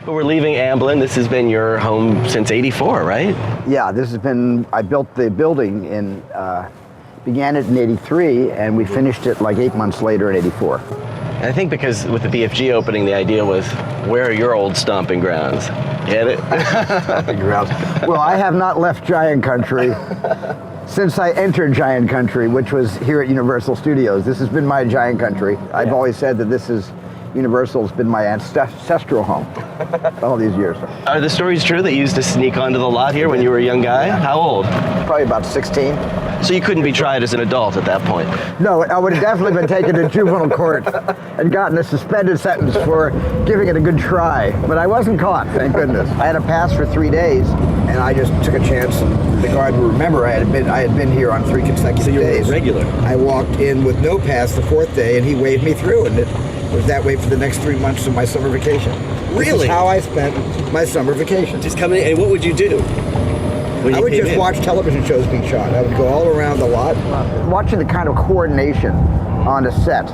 But we're leaving Amblin. This has been your home since '84, right? Yeah, this has been, I built the building began it in '83, and we finished it like 8 months later in '84. I think because with the BFG opening, the idea was, where are your old stomping grounds? Get it? Stomping grounds. Well, I have not left Giant Country since I entered Giant Country, which was here at Universal Studios. This has been my Giant Country. I've always said that this is, Universal's been my ancestral home all these years. Are the stories true that you used to sneak onto the lot here when you were a young guy? How old? Probably about 16. So you couldn't be tried as an adult at that point? No, I would have definitely been taken to juvenile court and gotten a suspended sentence for giving it a good try. But I wasn't caught, thank goodness. I had a pass for 3 days, and I just took a chance. And the guard would remember I had been here on 3 consecutive days. So you were regular? I walked in with no pass the 4th day, and he waved me through, and it was that way for the next 3 months of my summer vacation. Really? This is how I spent my summer vacation. Just coming in, and what would you do? I would just watch television shows being shot. I would go all around the lot, watching the kind of coordination on a set.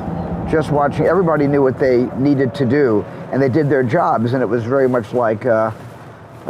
Just watching, everybody knew what they needed to do, and they did their jobs, and it was very much like a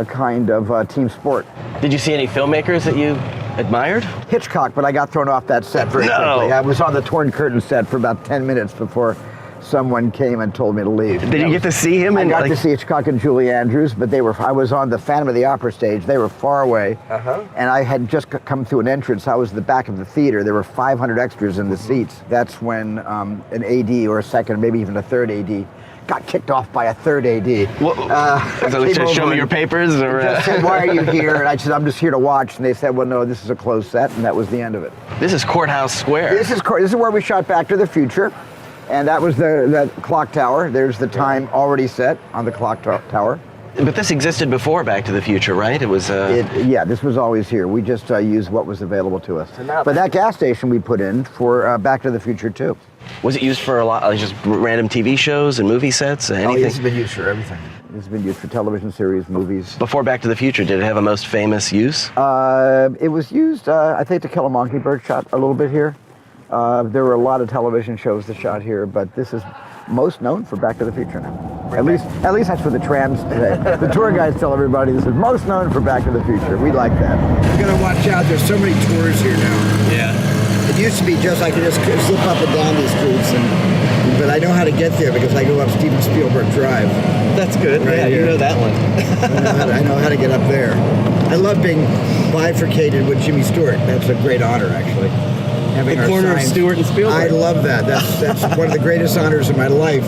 kind of team sport. Did you see any filmmakers that you admired? Hitchcock, but I got thrown off that set very quickly. I was on the Torn Curtain set for about 10 minutes before someone came and told me to leave. Did you get to see him? I got to see Hitchcock and Julie Andrews, but I was on the Phantom of the Opera stage. They were far away, and I had just come through an entrance. I was at the back of the theater. There were 500 extras in the seats. That's when an AD or a second, maybe even a third AD, got kicked off by a third AD. So they said, show me your papers? Or just said, why are you here? And I said, I'm just here to watch. And they said, well, no, this is a closed set, and that was the end of it. This is Courthouse Square. This is where we shot Back to the Future. And that was the clock tower. There's the time already set on the clock tower. But this existed before Back to the Future, right? It was... yeah, this was always here. We just used what was available to us. But that gas station we put in for Back to the Future, too. Was it used for a lot, like just random TV shows and movie sets? Anything? Oh, this has been used for everything. This has been used for television series, movies. Before Back to the Future, did it have a most famous use? It was used, I think, To Kill a Mockingbird shot a little bit here. There were a lot of television shows that shot here, but this is most known for Back to the Future now. At least that's what the trams say. The tour guides tell everybody this is most known for Back to the Future. We like that. You're gonna watch out. There's so many tours here now. Yeah. It used to be just I could just slip up and down these streets, but I know how to get there because I go up Steven Spielberg Drive. That's good. Right here. You know that one. I know how to get up there. I love being bifurcated with Jimmy Stewart. That's a great honor, actually. The corner of Stewart and Spielberg. I love that. That's one of the greatest honors of my life,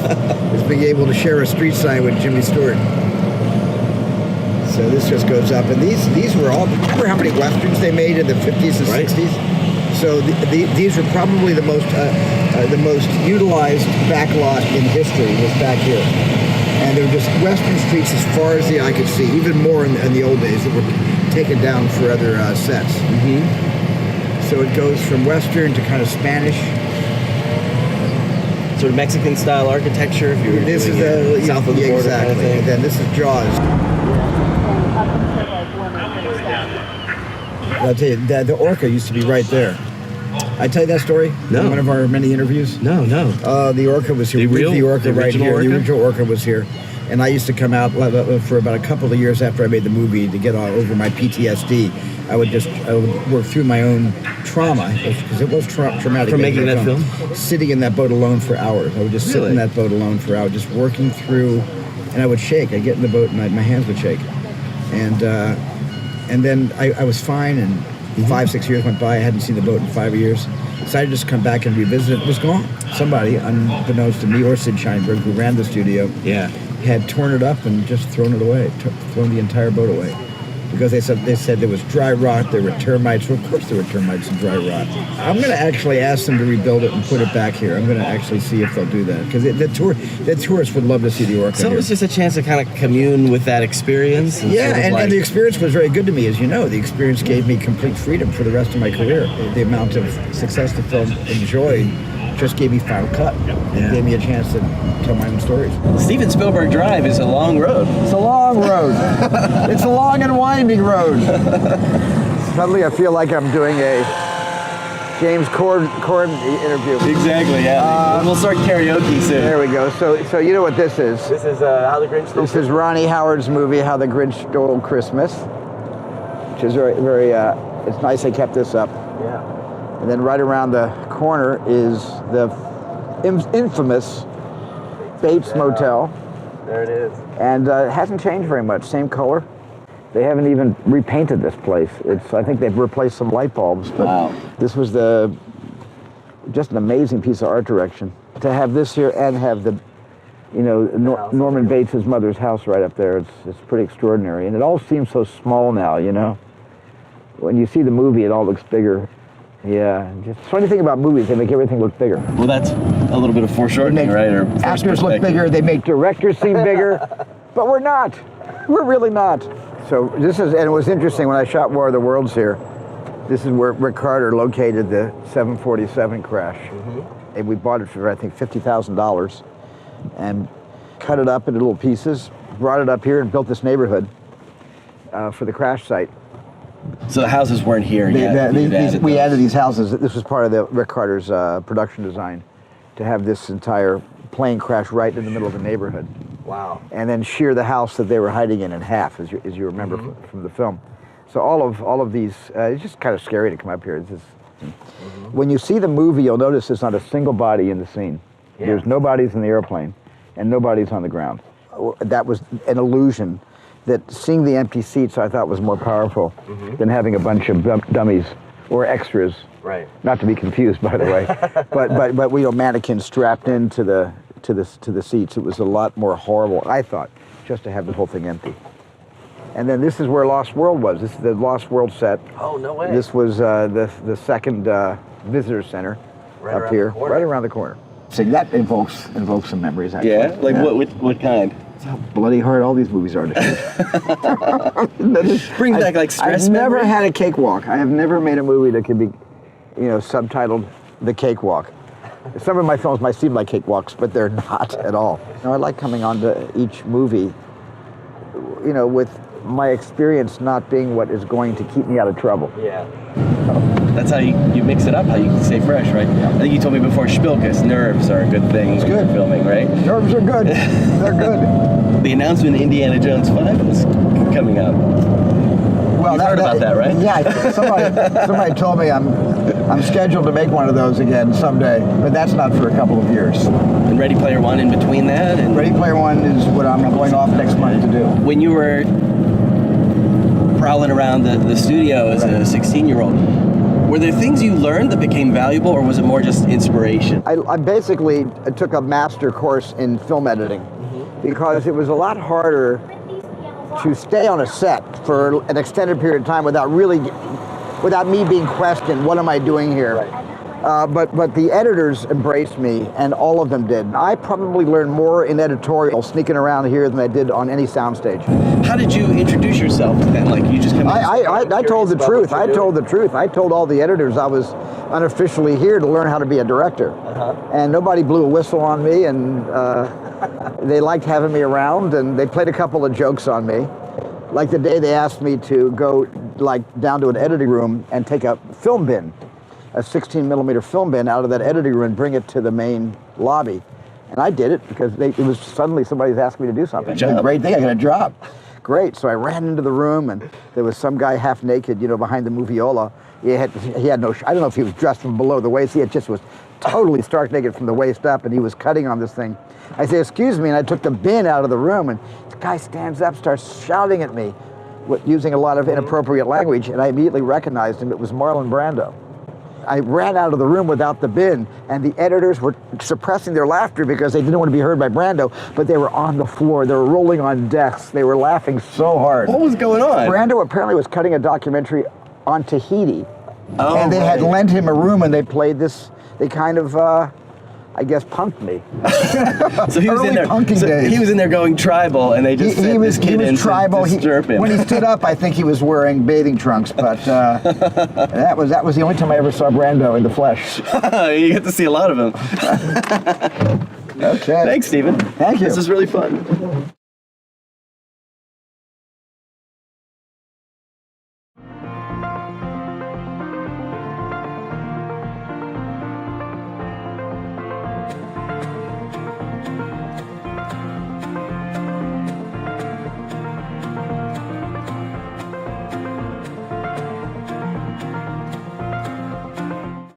is being able to share a street sign with Jimmy Stewart. So this just goes up, and these were all. Remember how many westerns they made in the 50s and 60s? So these were probably the most utilized back lot in history was back here, and they were just western streets as far as the eye could see. Even more in the old days that were taken down for other sets. Mm-hmm. So it goes from Western to kind of Spanish. Sort of Mexican-style architecture, if you were this doing is south of the border exactly. kind of thing. And then this is Jaws. I'll tell you, the Orca used to be right there. I tell you that story? No. In one of our many interviews? No. The Orca was here. The Orca right here. The original Orca was here. And I used to come out for about a couple of years after I made the movie to get over my PTSD. I would work through my own trauma, because it was traumatic. From making that film? Sitting in that boat alone for hours. I would just sit in that boat alone for hours, just working through, and I would shake. I'd get in the boat and my hands would shake. And then I was fine, and 5-6 years went by. I hadn't seen the boat in 5 years. Decided to just come back and revisit it. It was gone. Somebody, unbeknownst to me or Sid Sheinberg, who ran the studio, had torn it up and just thrown it away, thrown the entire boat away. Because they said there was dry rot, there were termites. Well, of course there were termites and dry rot. I'm going to actually ask them to rebuild it and put it back here. I'm going to actually see if they'll do that. Because the tourists would love to see the Orca. So it was just a chance to kind of commune with that experience? And and the experience was very good to me, as you know. The experience gave me complete freedom for the rest of my career. The amount of success the film enjoyed just gave me Final Cut. It gave me a chance to tell my own stories. Steven Spielberg Drive is a long road. It's a long road. It's a long and winding road. Suddenly I feel like I'm doing James Corden interview. Exactly, yeah. We'll start karaoke soon. There we go. So you know what this is? This is How the Grinch Stole This is Ronnie Howard's movie, How the Grinch Stole Christmas, which is very, it's nice they kept this up. Yeah. And then right around the corner is the infamous Bates Motel. There it is. And it hasn't changed very much, same color. They haven't even repainted this place. I think they've replaced some light bulbs, but wow. This was just an amazing piece of art direction. To have this here and have the, Norman Bates' mother's house right up there, it's pretty extraordinary. And it all seems so small now, When you see the movie, it all looks bigger. Yeah, just funny thing about movies, they make everything look bigger. Well, that's a little bit of foreshortening, right? Or actors look bigger, they make directors seem bigger, but we're not. We're really not. So and it was interesting when I shot War of the Worlds here, this is where Rick Carter located the 747 crash. Mm-hmm. And we bought it for, I think, $50,000 and cut it up into little pieces, brought it up here and built this neighborhood for the crash site. So the houses weren't here yet? We added these houses. This was part of the Rick Carter's production design, to have this entire plane crash right in the middle of the neighborhood. Wow. And then shear the house that they were hiding in half, as you remember from the film. So all of these, it's just kind of scary to come up here. When you see the movie, you'll notice there's not a single body in the scene. Yeah. There's no bodies in the airplane, and nobody's on the ground. That was an illusion that seeing the empty seats I thought was more powerful than having a bunch of dummies or extras. Right. Not to be confused, by the way, but we mannequins strapped into the seats. It was a lot more horrible, I thought, just to have the whole thing empty. And then this is where Lost World was. This is the Lost World set. Oh, no way. This was the second visitor center up here, right around the corner. So that invokes some memories, actually. Yeah? Like what kind? That's how bloody hard all these movies are to shoot. Brings back like stress I've never memories? had a cakewalk. I have never made a movie that could be, subtitled The Cakewalk. Some of my films might seem like cakewalks, but they're not at all. I like coming onto each movie, with my experience not being what is going to keep me out of trouble. Yeah. That's how you mix it up, how you can stay fresh, right? I think you told me before, Spielberg's nerves are a good thing. It's good. Filming, right? Nerves are good. They're good. The announcement Indiana Jones 5 is coming up. Well, You've heard about that, right? Yeah, somebody told me I'm scheduled to make one of those again someday, but that's not for a couple of years. And Ready Player One in between that? And Ready Player One is what I'm going off next month to do. When you were prowling around the studio as a 16-year-old, were there things you learned that became valuable, or was it more just inspiration? I basically took a master course in film editing because it was a lot harder to stay on a set for an extended period of time without me being questioned, what am I doing here? Right. But the editors embraced me, and all of them did. I probably learned more in editorial sneaking around here than I did on any soundstage. How did you introduce yourself then? Like you just come in? I told the truth. I told the truth. I told all the editors I was unofficially here to learn how to be a director. And nobody blew a whistle on me, and they liked having me around, and they played a couple of jokes on me. Like the day they asked me to go down to an editing room and take a film bin, a 16mm film bin out of that editing room and bring it to the main lobby. And I did it because it was suddenly somebody's asked me to do something. Great thing, I got a job. Great, so I ran into the room and there was some guy half naked, behind the moviola. He had no, I don't know if he was dressed from below the waist, just was totally stark naked from the waist up, and he was cutting on this thing. I said, excuse me, and I took the bin out of the room, and the guy stands up, starts shouting at me, using a lot of inappropriate language, and I immediately recognized him. It was Marlon Brando. I ran out of the room without the bin, and the editors were suppressing their laughter because they didn't want to be heard by Brando, but they were on the floor, they were rolling on desks, they were laughing so hard. What was going on? Brando apparently was cutting a documentary on Tahiti, and they had right. lent him a room, and they played this, they kind of, I guess, punked me. So he was in there. Days. He was in there going tribal, and they just he was tribal. Him. When he stood up, I think he was wearing bathing trunks. But that was the only time I ever saw Brando in the flesh. You get to see a lot of him. Okay. Thanks, Stephen. Thank you. This is really fun.